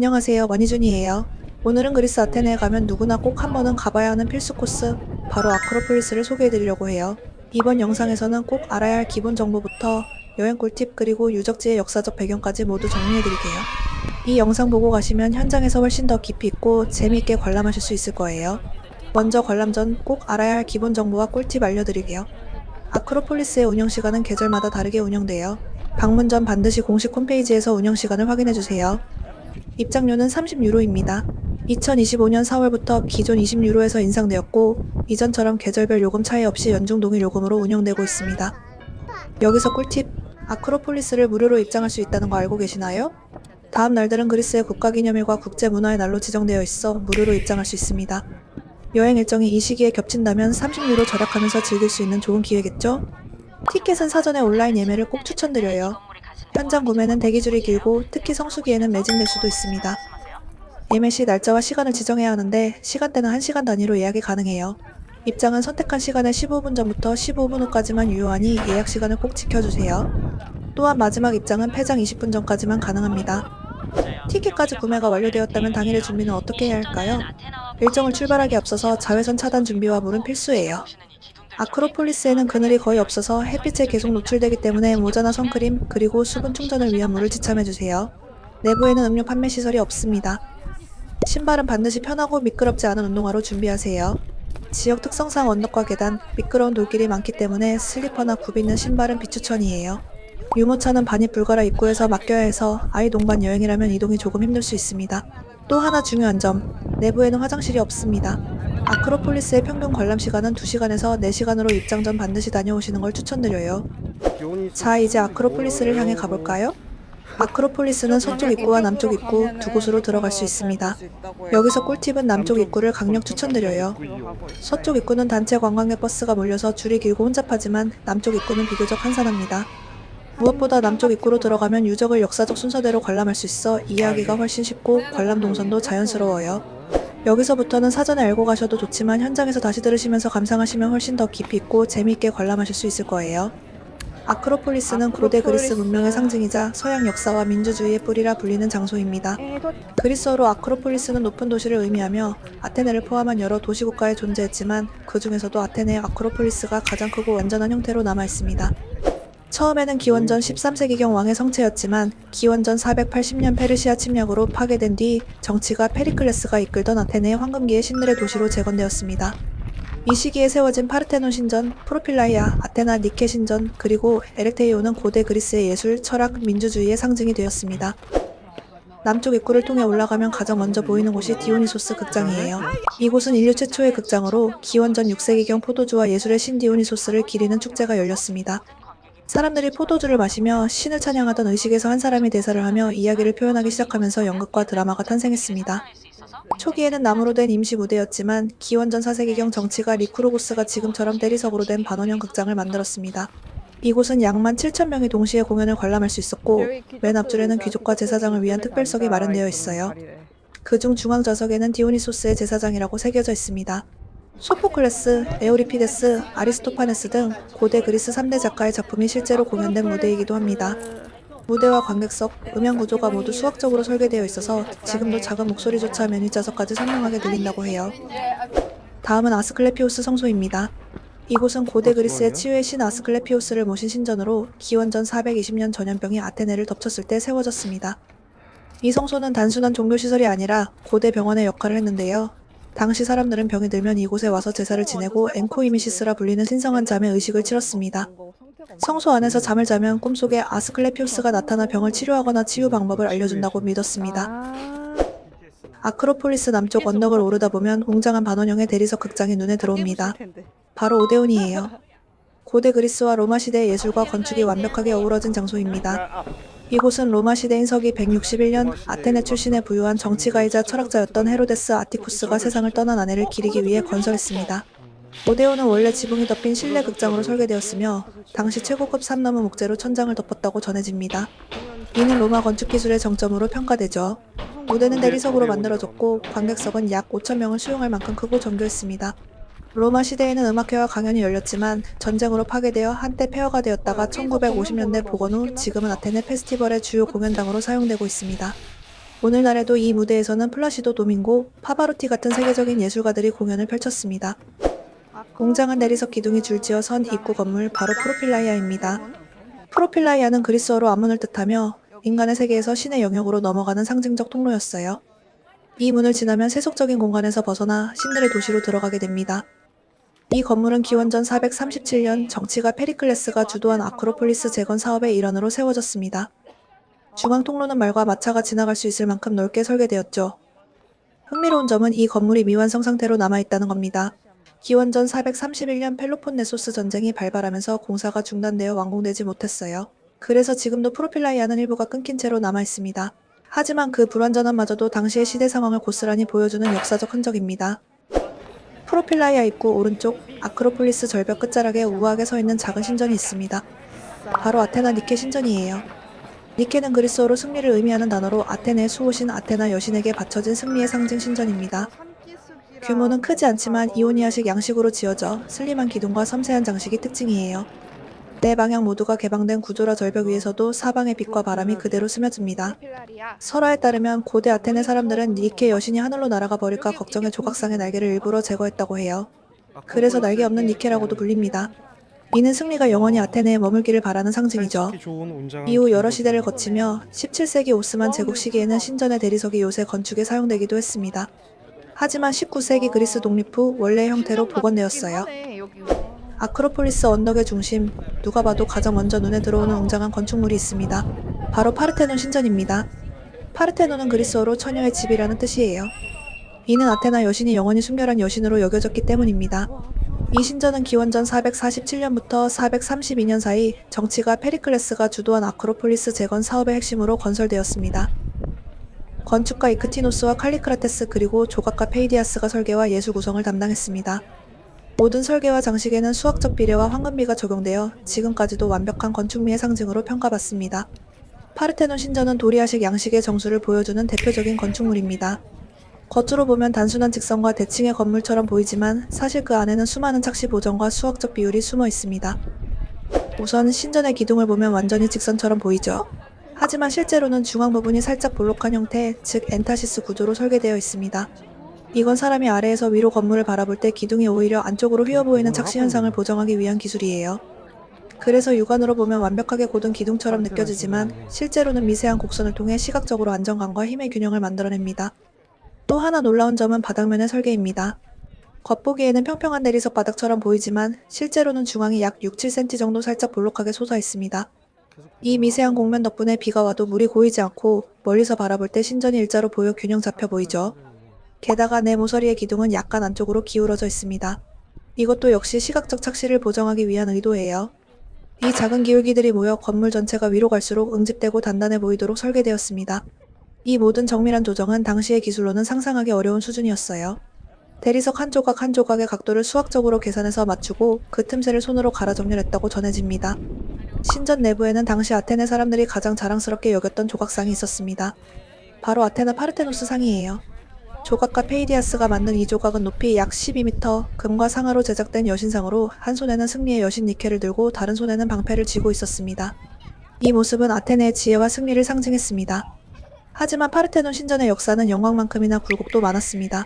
안녕하세요, 원희준이에요. 오늘은 그리스 아테네에 가면 누구나 꼭 한 번은 가봐야 하는 필수 코스, 바로 아크로폴리스를 소개해드리려고 해요. 이번 영상에서는 꼭 알아야 할 기본 정보부터 여행 꿀팁 그리고 유적지의 역사적 배경까지 모두 정리해드릴게요. 이 영상 보고 가시면 현장에서 훨씬 더 깊이 있고 재미있게 관람하실 수 있을 거예요. 먼저 관람 전 꼭 알아야 할 기본 정보와 꿀팁 알려드릴게요. 아크로폴리스의 운영시간은 계절마다 다르게 운영돼요. 방문 전 반드시 공식 홈페이지에서 운영시간을 확인해주세요. 입장료는 30유로입니다. 2025년 4월부터 기존 20유로에서 인상되었고, 이전처럼 계절별 요금 차이 없이 연중 동일 요금으로 운영되고 있습니다. 여기서 꿀팁! 아크로폴리스를 무료로 입장할 수 있다는 거 알고 계시나요? 다음 날들은 그리스의 국가기념일과 국제문화의 날로 지정되어 있어 무료로 입장할 수 있습니다. 여행 일정이 이 시기에 겹친다면 30유로 절약하면서 즐길 수 있는 좋은 기회겠죠? 티켓은 사전에 온라인 예매를 꼭 추천드려요. 현장 구매는 대기줄이 길고 특히 성수기에는 매진될 수도 있습니다. 예매 시 날짜와 시간을 지정해야 하는데 시간대는 1시간 단위로 예약이 가능해요. 입장은 선택한 시간의 15분 전부터 15분 후까지만 유효하니 예약 시간을 꼭 지켜주세요. 또한 마지막 입장은 폐장 20분 전까지만 가능합니다. 티켓까지 구매가 완료되었다면 당일의 준비는 어떻게 해야 할까요? 일정을 출발하기 앞서서 자외선 차단 준비와 물은 필수예요. 아크로폴리스에는 그늘이 거의 없어서 햇빛에 계속 노출되기 때문에 모자나 선크림, 그리고 수분 충전을 위한 물을 지참해주세요. 내부에는 음료 판매 시설이 없습니다. 신발은 반드시 편하고 미끄럽지 않은 운동화로 준비하세요. 지역 특성상 언덕과 계단, 미끄러운 돌길이 많기 때문에 슬리퍼나 굽 있는 신발은 비추천이에요. 유모차는 반입 불가라 입구에서 맡겨야 해서 아이 동반 여행이라면 이동이 조금 힘들 수 있습니다. 또 하나 중요한 점, 내부에는 화장실이 없습니다. 아크로폴리스의 평균 관람 시간은 2시간에서 4시간으로 입장 전 반드시 다녀오시는 걸 추천드려요. 자, 이제 아크로폴리스를 향해 가볼까요? 아크로폴리스는 서쪽 입구와 남쪽 입구 두 곳으로 들어갈 수 있습니다. 여기서 꿀팁은 남쪽 입구를 강력 추천드려요. 서쪽 입구는 단체 관광객 버스가 몰려서 줄이 길고 혼잡하지만 남쪽 입구는 비교적 한산합니다. 무엇보다 남쪽 입구로 들어가면 유적을 역사적 순서대로 관람할 수 있어 이해하기가 훨씬 쉽고 관람 동선도 자연스러워요. 여기서부터는 사전에 알고 가셔도 좋지만 현장에서 다시 들으시면서 감상하시면 훨씬 더 깊이 있고 재미있게 관람하실 수 있을 거예요. 아크로폴리스는 고대 그리스 문명의 상징이자 서양 역사와 민주주의의 뿌리라 불리는 장소입니다. 그리스어로 아크로폴리스는 높은 도시를 의미하며 아테네를 포함한 여러 도시국가에 존재했지만 그 중에서도 아테네의 아크로폴리스가 가장 크고 완전한 형태로 남아있습니다. 처음에는 기원전 13세기경 왕의 성체였지만 기원전 480년 페르시아 침략으로 파괴된 뒤 정치가 페리클레스가 이끌던 아테네의 황금기의 신들의 도시로 재건되었습니다. 이 시기에 세워진 파르테논 신전, 프로필라이아, 아테나 니케 신전, 그리고 에렉테이오는 고대 그리스의 예술, 철학, 민주주의의 상징이 되었습니다. 남쪽 입구를 통해 올라가면 가장 먼저 보이는 곳이 디오니소스 극장이에요. 이곳은 인류 최초의 극장으로 기원전 6세기경 포도주와 예술의 신 디오니소스를 기리는 축제가 열렸습니다. 사람들이 포도주를 마시며 신을 찬양하던 의식에서 한 사람이 대사를 하며 이야기를 표현하기 시작하면서 연극과 드라마가 탄생했습니다. 초기에는 나무로 된 임시 무대였지만 기원전 4세기경 정치가 리쿠르고스가 지금처럼 대리석으로 된 반원형 극장을 만들었습니다. 이곳은 약 17,000명이 동시에 공연을 관람할 수 있었고 맨 앞줄에는 귀족과 제사장을 위한 특별석이 마련되어 있어요. 그중 중앙 좌석에는 디오니소스의 제사장이라고 새겨져 있습니다. 소포클레스, 에우리피데스, 아리스토파네스 등 고대 그리스 3대 작가의 작품이 실제로 공연된 무대이기도 합니다. 무대와 관객석, 음향 구조가 모두 수학적으로 설계되어 있어서 지금도 작은 목소리조차 맨 윗좌석까지 선명하게 들린다고 해요. 다음은 아스클레피오스 성소입니다. 이곳은 고대 그리스의 치유의 신 아스클레피오스를 모신 신전으로 기원전 420년 전염병이 아테네를 덮쳤을 때 세워졌습니다. 이 성소는 단순한 종교시설이 아니라 고대 병원의 역할을 했는데요. 당시 사람들은 병이 들면 이곳에 와서 제사를 지내고 엔코이미시스라 불리는 신성한 잠의 의식을 치렀습니다. 성소 안에서 잠을 자면 꿈속에 아스클레피오스가 나타나 병을 치료하거나 치유 방법을 알려준다고 믿었습니다. 아크로폴리스 남쪽 언덕을 오르다 보면 웅장한 반원형의 대리석 극장이 눈에 들어옵니다. 바로 오데온이에요. 고대 그리스와 로마 시대의 예술과 건축이 완벽하게 어우러진 장소입니다. 이곳은 로마 시대인 서기 161년 아테네 출신의 부유한 정치가이자 철학자였던 헤로데스 아티쿠스가 세상을 떠난 아내를 기리기 위해 건설했습니다. 오데온은 원래 지붕이 덮인 실내 극장으로 설계되었으며 당시 최고급 삼나무 목재로 천장을 덮었다고 전해집니다. 이는 로마 건축 기술의 정점으로 평가되죠. 무대는 대리석으로 만들어졌고 관객석은 약 5,000명을 수용할 만큼 크고 정교했습니다. 로마 시대에는 음악회와 강연이 열렸지만 전쟁으로 파괴되어 한때 폐허가 되었다가 1950년대 복원 후 지금은 아테네 페스티벌의 주요 공연장으로 사용되고 있습니다. 오늘날에도 이 무대에서는 플라시도 도밍고, 파바로티 같은 세계적인 예술가들이 공연을 펼쳤습니다. 웅장한 내리석 기둥이 줄지어 선 입구 건물 바로 프로필라이아입니다. 프로필라이아는 그리스어로 암문을 뜻하며 인간의 세계에서 신의 영역으로 넘어가는 상징적 통로였어요. 이 문을 지나면 세속적인 공간에서 벗어나 신들의 도시로 들어가게 됩니다. 이 건물은 기원전 437년 정치가 페리클레스가 주도한 아크로폴리스 재건 사업의 일환으로 세워졌습니다. 중앙 통로는 말과 마차가 지나갈 수 있을 만큼 넓게 설계되었죠. 흥미로운 점은 이 건물이 미완성 상태로 남아있다는 겁니다. 기원전 431년 펠로폰네소스 전쟁이 발발하면서 공사가 중단되어 완공되지 못했어요. 그래서 지금도 프로필라이아는 일부가 끊긴 채로 남아있습니다. 하지만 그 불완전함마저도 당시의 시대 상황을 고스란히 보여주는 역사적 흔적입니다. 프로필라이아 입구 오른쪽 아크로폴리스 절벽 끝자락에 우아하게 서있는 작은 신전이 있습니다. 바로 아테나 니케 신전이에요. 니케는 그리스어로 승리를 의미하는 단어로 아테네의 수호신 아테나 여신에게 바쳐진 승리의 상징 신전입니다. 규모는 크지 않지만 이오니아식 양식으로 지어져 슬림한 기둥과 섬세한 장식이 특징이에요. 네 방향 모두가 개방된 구조라 절벽 위에서도 사방의 빛과 바람이 그대로 스며듭니다. 설화에 따르면 고대 아테네 사람들은 니케 여신이 하늘로 날아가 버릴까 걱정해 조각상의 날개를 일부러 제거했다고 해요. 그래서 날개 없는 니케라고도 불립니다. 이는 승리가 영원히 아테네에 머물기를 바라는 상징이죠. 이후 여러 시대를 거치며 17세기 오스만 제국 시기에는 신전의 대리석이 요새 건축에 사용되기도 했습니다. 하지만 19세기 그리스 독립 후 원래의 형태로 복원되었어요. 아크로폴리스 언덕의 중심, 누가 봐도 가장 먼저 눈에 들어오는 웅장한 건축물이 있습니다. 바로 파르테논 신전입니다. 파르테논은 그리스어로 처녀의 집이라는 뜻이에요. 이는 아테나 여신이 영원히 순결한 여신으로 여겨졌기 때문입니다. 이 신전은 기원전 447년부터 432년 사이 정치가 페리클레스가 주도한 아크로폴리스 재건 사업의 핵심으로 건설되었습니다. 건축가 이크티노스와 칼리크라테스 그리고 조각가 페이디아스가 설계와 예술 구성을 담당했습니다. 모든 설계와 장식에는 수학적 비례와 황금비가 적용되어 지금까지도 완벽한 건축미의 상징으로 평가받습니다. 파르테논 신전은 도리아식 양식의 정수를 보여주는 대표적인 건축물입니다. 겉으로 보면 단순한 직선과 대칭의 건물처럼 보이지만 사실 그 안에는 수많은 착시 보정과 수학적 비율이 숨어 있습니다. 우선 신전의 기둥을 보면 완전히 직선처럼 보이죠. 하지만 실제로는 중앙 부분이 살짝 볼록한 형태, 즉 엔타시스 구조로 설계되어 있습니다. 이건 사람이 아래에서 위로 건물을 바라볼 때 기둥이 오히려 안쪽으로 휘어 보이는 착시 현상을 보정하기 위한 기술이에요. 그래서 육안으로 보면 완벽하게 고든 기둥처럼 느껴지지만 실제로는 미세한 곡선을 통해 시각적으로 안정감과 힘의 균형을 만들어냅니다. 또 하나 놀라운 점은 바닥면의 설계입니다. 겉보기에는 평평한 내리석 바닥처럼 보이지만 실제로는 중앙이 약 6-7cm 정도 살짝 볼록하게 솟아 있습니다. 이 미세한 곡면 덕분에 비가 와도 물이 고이지 않고 멀리서 바라볼 때 신전이 일자로 보여 균형 잡혀 보이죠. 게다가 내 모서리의 기둥은 약간 안쪽으로 기울어져 있습니다. 이것도 역시 시각적 착시를 보정하기 위한 의도예요. 이 작은 기울기들이 모여 건물 전체가 위로 갈수록 응집되고 단단해 보이도록 설계되었습니다. 이 모든 정밀한 조정은 당시의 기술로는 상상하기 어려운 수준이었어요. 대리석 한 조각 한 조각의 각도를 수학적으로 계산해서 맞추고 그 틈새를 손으로 갈아 정렬했다고 전해집니다. 신전 내부에는 당시 아테네 사람들이 가장 자랑스럽게 여겼던 조각상이 있었습니다. 바로 아테나 파르테노스 상이에요. 조각가 페이디아스가 만든 이 조각은 높이 약 12m, 금과 상아로 제작된 여신상으로 한 손에는 승리의 여신 니케를 들고 다른 손에는 방패를 쥐고 있었습니다. 이 모습은 아테네의 지혜와 승리를 상징했습니다. 하지만 파르테논 신전의 역사는 영광만큼이나 굴곡도 많았습니다.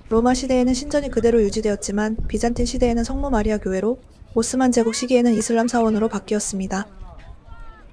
로마 시대에는 신전이 그대로 유지되었지만 비잔틴 시대에는 성모 마리아 교회로, 오스만 제국 시기에는 이슬람 사원으로 바뀌었습니다.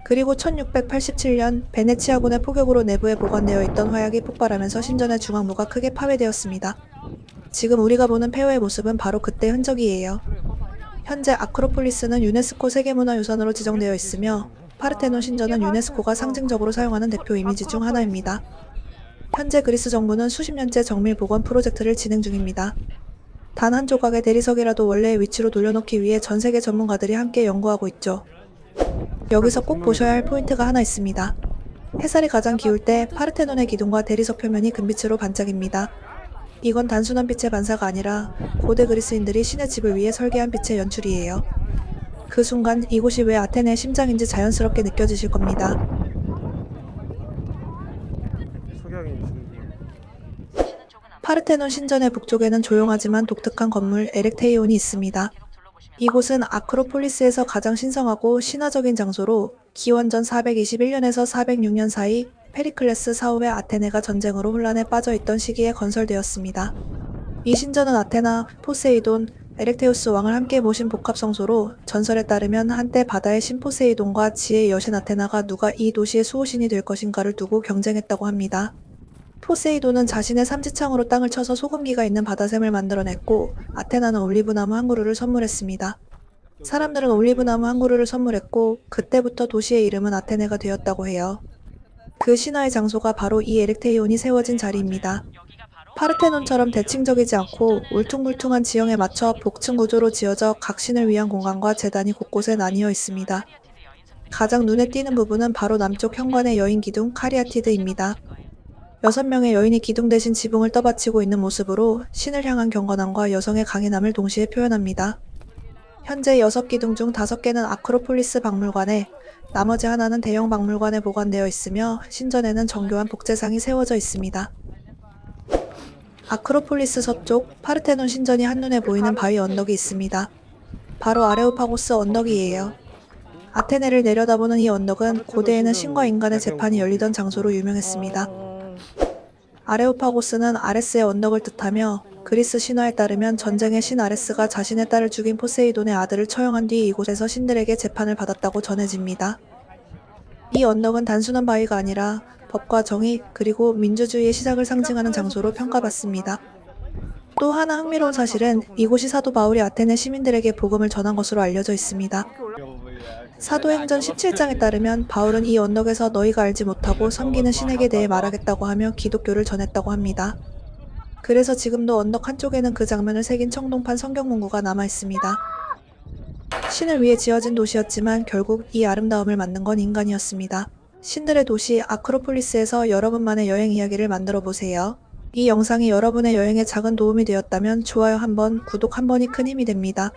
그리고 1687년 베네치아군의 포격으로 내부에 보관되어 있던 화약이 폭발하면서 신전의 중앙부가 크게 파괴되었습니다. 지금 우리가 보는 폐허의 모습은 바로 그때 흔적이에요. 현재 아크로폴리스는 유네스코 세계문화유산으로 지정되어 있으며 파르테논 신전은 유네스코가 상징적으로 사용하는 대표 이미지 중 하나입니다. 현재 그리스 정부는 수십 년째 정밀 복원 프로젝트를 진행 중입니다. 단 한 조각의 대리석이라도 원래의 위치로 돌려놓기 위해 전 세계 전문가들이 함께 연구하고 있죠. 여기서 꼭 보셔야 할 포인트가 하나 있습니다. 햇살이 가장 기울 때 파르테논의 기둥과 대리석 표면이 금빛으로 반짝입니다. 이건 단순한 빛의 반사가 아니라 고대 그리스인들이 신의 집을 위해 설계한 빛의 연출이에요. 그 순간 이곳이 왜 아테네의 심장인지 자연스럽게 느껴지실 겁니다. 파르테논 신전의 북쪽에는 조용하지만 독특한 건물 에렉테이온이 있습니다. 이곳은 아크로폴리스에서 가장 신성하고 신화적인 장소로 기원전 421년에서 406년 사이 페리클레스 사후에 아테네가 전쟁으로 혼란에 빠져 있던 시기에 건설되었습니다. 이 신전은 아테나, 포세이돈, 에렉테우스 왕을 함께 모신 복합성소로 전설에 따르면 한때 바다의 신 포세이돈과 지혜의 여신 아테나가 누가 이 도시의 수호신이 될 것인가를 두고 경쟁했다고 합니다. 포세이돈은 자신의 삼지창으로 땅을 쳐서 소금기가 있는 바다샘을 만들어냈고 아테나는 올리브나무 한 그루를 선물했습니다. 사람들은 올리브나무 한 그루를 선물했고 그때부터 도시의 이름은 아테네가 되었다고 해요. 그 신화의 장소가 바로 이 에렉테이온이 세워진 자리입니다. 파르테논처럼 대칭적이지 않고 울퉁불퉁한 지형에 맞춰 복층 구조로 지어져 각 신을 위한 공간과 제단이 곳곳에 나뉘어 있습니다. 가장 눈에 띄는 부분은 바로 남쪽 현관의 여인 기둥 카리아티드입니다. 6명의 여인이 기둥 대신 지붕을 떠받치고 있는 모습으로 신을 향한 경건함과 여성의 강인함을 동시에 표현합니다. 현재 6기둥 중 5개는 아크로폴리스 박물관에, 나머지 하나는 대형 박물관에 보관되어 있으며 신전에는 정교한 복제상이 세워져 있습니다. 아크로폴리스 서쪽 파르테논 신전이 한눈에 보이는 바위 언덕이 있습니다. 바로 아레오파고스 언덕이에요. 아테네를 내려다보는 이 언덕은 고대에는 신과 인간의 재판이 열리던 장소로 유명했습니다. 아레오파고스는 아레스의 언덕을 뜻하며 그리스 신화에 따르면 전쟁의 신 아레스가 자신의 딸을 죽인 포세이돈의 아들을 처형한 뒤 이곳에서 신들에게 재판을 받았다고 전해집니다. 이 언덕은 단순한 바위가 아니라 법과 정의 그리고 민주주의의 시작을 상징하는 장소로 평가받습니다. 또 하나 흥미로운 사실은 이곳이 사도 바울이 아테네 시민들에게 복음을 전한 것으로 알려져 있습니다. 사도행전 17장에 따르면 바울은 이 언덕에서 너희가 알지 못하고 섬기는 신에게 대해 말하겠다고 하며 기독교를 전했다고 합니다. 그래서 지금도 언덕 한쪽에는 그 장면을 새긴 청동판 성경 문구가 남아 있습니다. 신을 위해 지어진 도시였지만 결국 이 아름다움을 만든 건 인간이었습니다. 신들의 도시 아크로폴리스에서 여러분만의 여행 이야기를 만들어 보세요. 이 영상이 여러분의 여행에 작은 도움이 되었다면 좋아요 한 번, 구독 한 번이 큰 힘이 됩니다.